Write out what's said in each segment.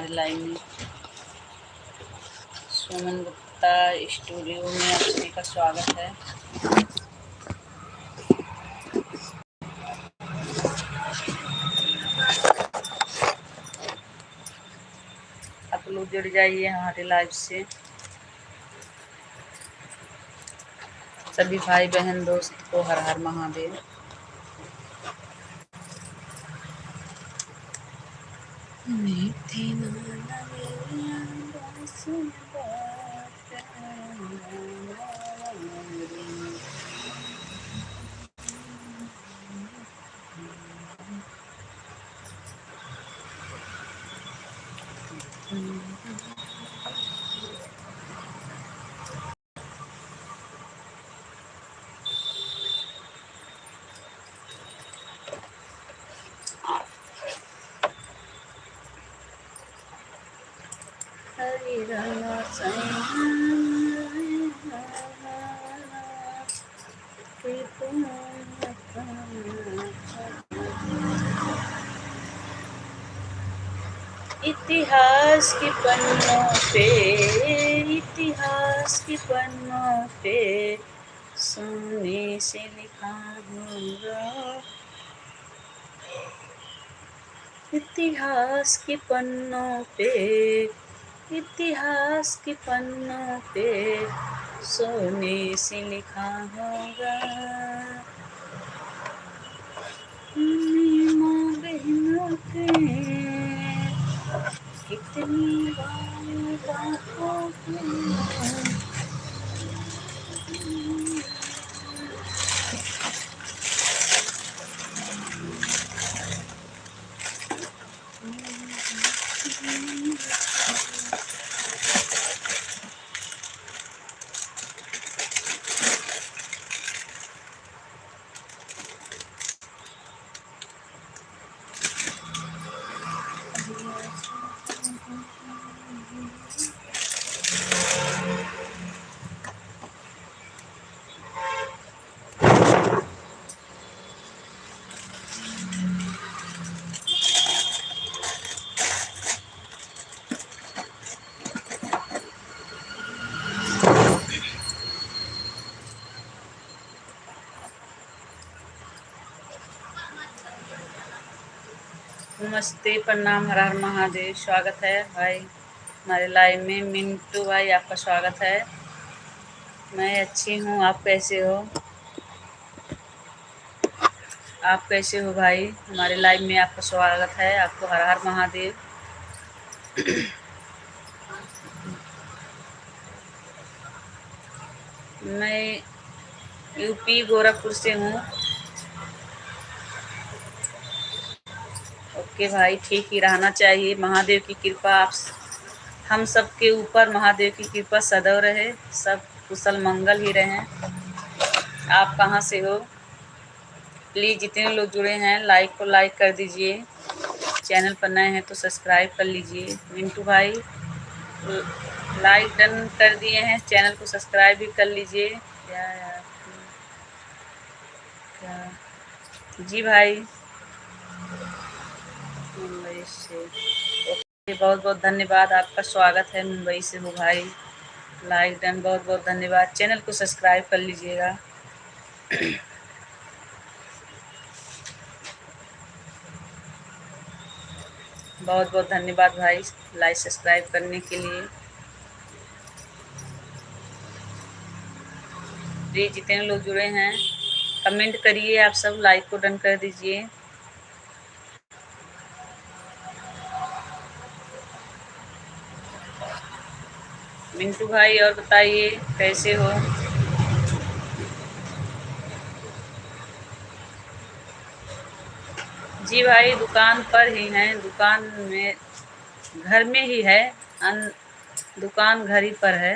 हमारे लाइव में। सुमन गुप्ता स्टूडियो में आप सभी का स्वागत है। आप लोग जुड़ जाइए हमारे लाइव से। सभी भाई बहन दोस्त को हर हर महादेव। इतिहास के पन्नों पे, इतिहास के पन्नों पे सोने से लिखा होगा। इतिहास के पन्नों पे, इतिहास के पन्नों पे सोने से लिखा होगा। माँ बहनों के कितनी बातों पे नमस्ते, प्रणाम, हर हर महादेव। स्वागत है भाई हमारे लाइव में। मिंटू भाई आपका स्वागत है। मैं अच्छी हूँ, आप कैसे हो? आप कैसे हो भाई? हमारे लाइव में आपका स्वागत है। आपको हर हर महादेव। मैं यूपी गोरखपुर से हूँ। ओके भाई, ठीक ही रहना चाहिए। महादेव की कृपा आप हम सब के ऊपर, महादेव की कृपा सदैव रहे, सब कुशल मंगल ही रहें। आप कहाँ से हो? प्लीज़ जितने लोग जुड़े हैं लाइक को लाइक कर दीजिए। चैनल पर नए हैं तो सब्सक्राइब कर लीजिए। मिंटू भाई लाइक डन कर दिए हैं, चैनल को सब्सक्राइब भी कर लीजिए। क्या यार, क्या जी भाई? मुंबई से ओके, बहुत बहुत धन्यवाद। आपका स्वागत है। मुंबई से हो भाई। लाइक डन, बहुत बहुत धन्यवाद। चैनल को सब्सक्राइब कर लीजिएगा। बहुत बहुत धन्यवाद भाई लाइक सब्सक्राइब करने के लिए। प्लीज जितने लोग जुड़े हैं कमेंट करिए। आप सब लाइक को डन कर दीजिए। मिंटू भाई और बताइए कैसे हो? जी भाई, दुकान पर ही हैं। दुकान में, घर में ही है। दुकान घर ही पर है।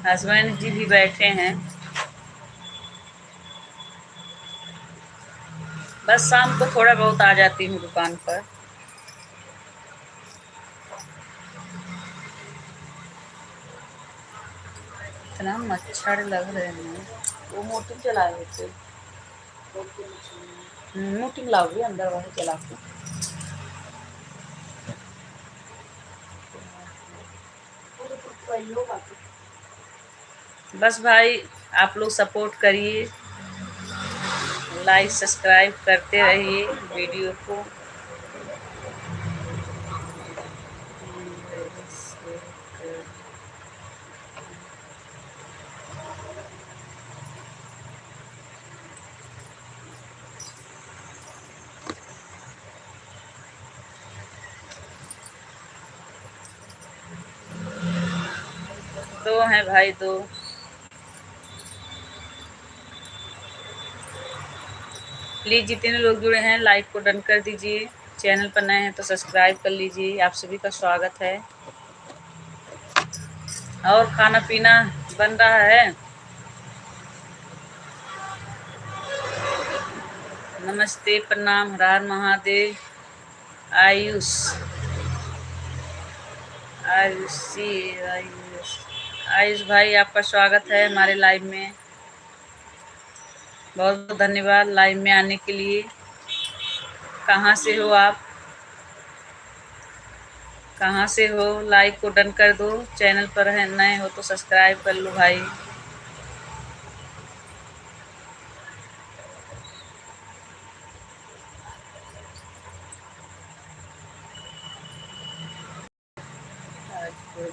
हस्बैंड जी भी बैठे हैं। बस शाम को थोड़ा बहुत आ जाती हूँ दुकान पर। इतना मच्छर लग रहे हैं। वो मोटर चलाए थे। मीटिंग लाओगे अंदर वाले चला के। बस भाई आप लोग सपोर्ट करिए, लाइक सब्सक्राइब करते रहिए वीडियो को। दो हैं भाई, दो। प्लीज़ जितने लोग जुड़े हैं लाइक को डन कर दीजिए, चैनल पर नए हैं तो सब्सक्राइब कर लीजिए। आप सभी का स्वागत है। और खाना पीना बन रहा है। नमस्ते, प्रणाम, हर हर महादेव। आयुष आयुषी आयुष भाई आपका स्वागत है हमारे लाइव में। बहुत बहुत धन्यवाद लाइव में आने के लिए। कहाँ से हो आप, कहाँ से हो? लाइक को डन कर दो, चैनल पर है नए हो तो सब्सक्राइब कर लो भाई।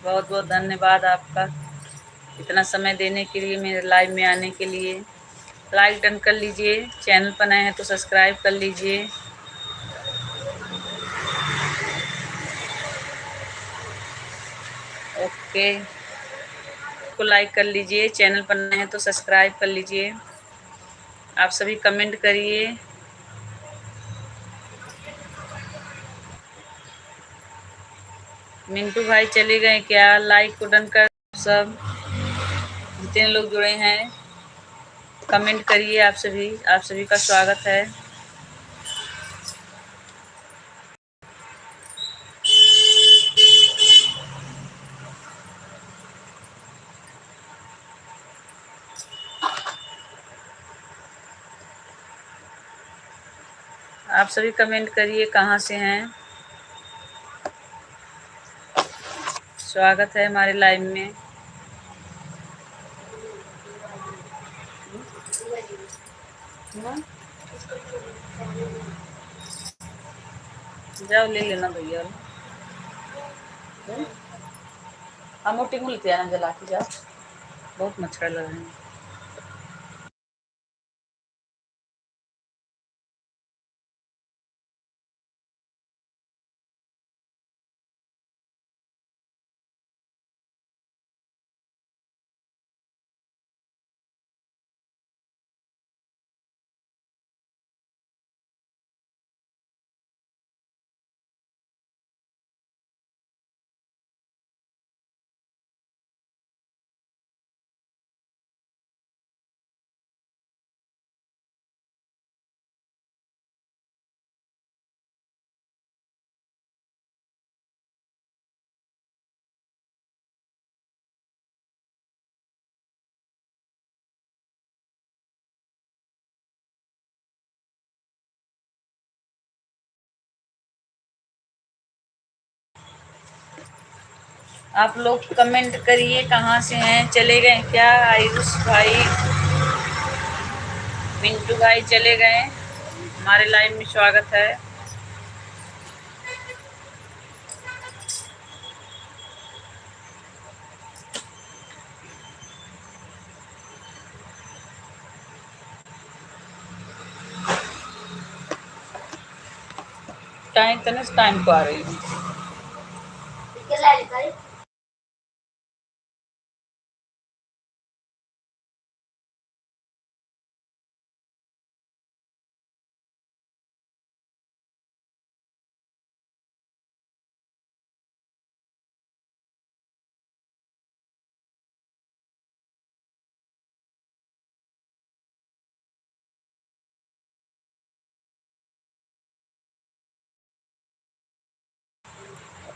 बहुत बहुत धन्यवाद आपका इतना समय देने के लिए, मेरे लाइव में आने के लिए। लाइक डन कर लीजिए, चैनल पर नए हैं तो सब्सक्राइब कर लीजिए। ओके, को लाइक कर लीजिए, चैनल पर नए हैं तो सब्सक्राइब कर लीजिए। आप सभी कमेंट करिए। मिंटू भाई चले गए क्या? लाइक को डन कर सब, जितने लोग जुड़े हैं कमेंट करिए। आप सभी का स्वागत है। आप सभी कमेंट करिए कहाँ से हैं। स्वागत है हमारे लाइव में। जाओ ले लेना भैया। हम मोटी लेते आना जला के जाओ, बहुत मच्छर लग रहे हैं। आप लोग कमेंट करिए कहाँ से हैं। चले गए क्या आयुष भाई, मिंटू भाई चले गए? हमारे लाइव में स्वागत है। टाइम को आ रही हूँ।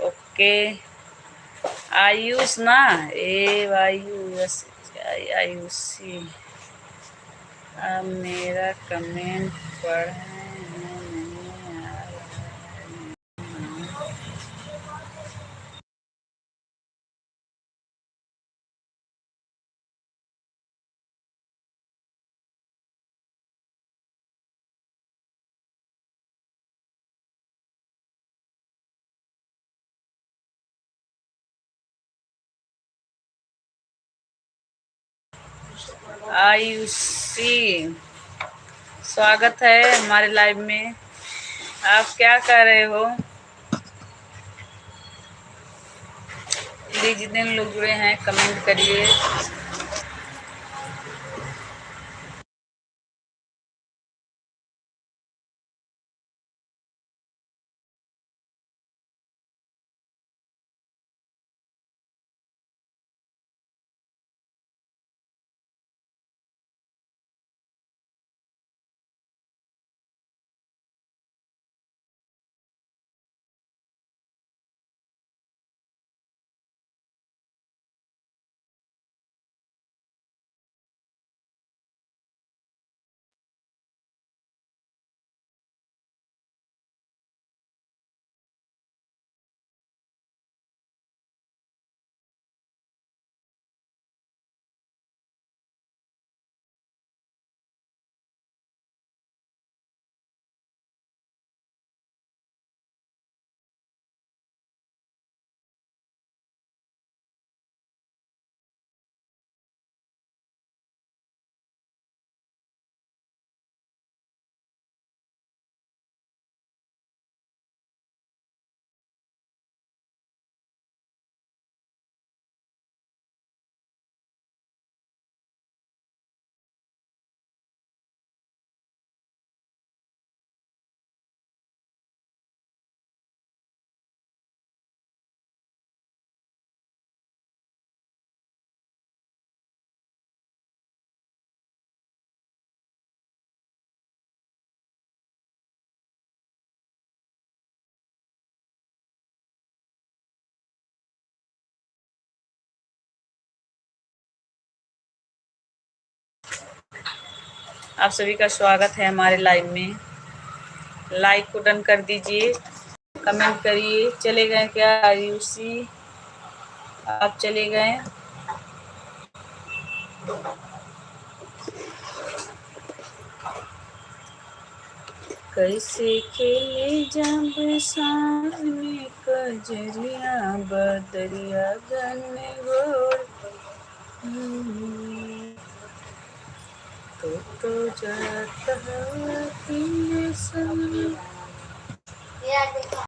ओके, आयुष ना, AYUS आयुषी। अब मेरा कमेंट पढ़ें। आयुषी, स्वागत है हमारे लाइव में। आप क्या कर रहे हो? प्लीज जितने लोग जुड़े हैं कमेंट करिए। आप सभी का स्वागत है हमारे लाइव में। लाइक को डन कर दीजिए, कमेंट करिए। चले गए क्या आयुषी? आप चले गए? कैसे खेले जब सामने कजरिया बदरिया गन गोर तो जाता है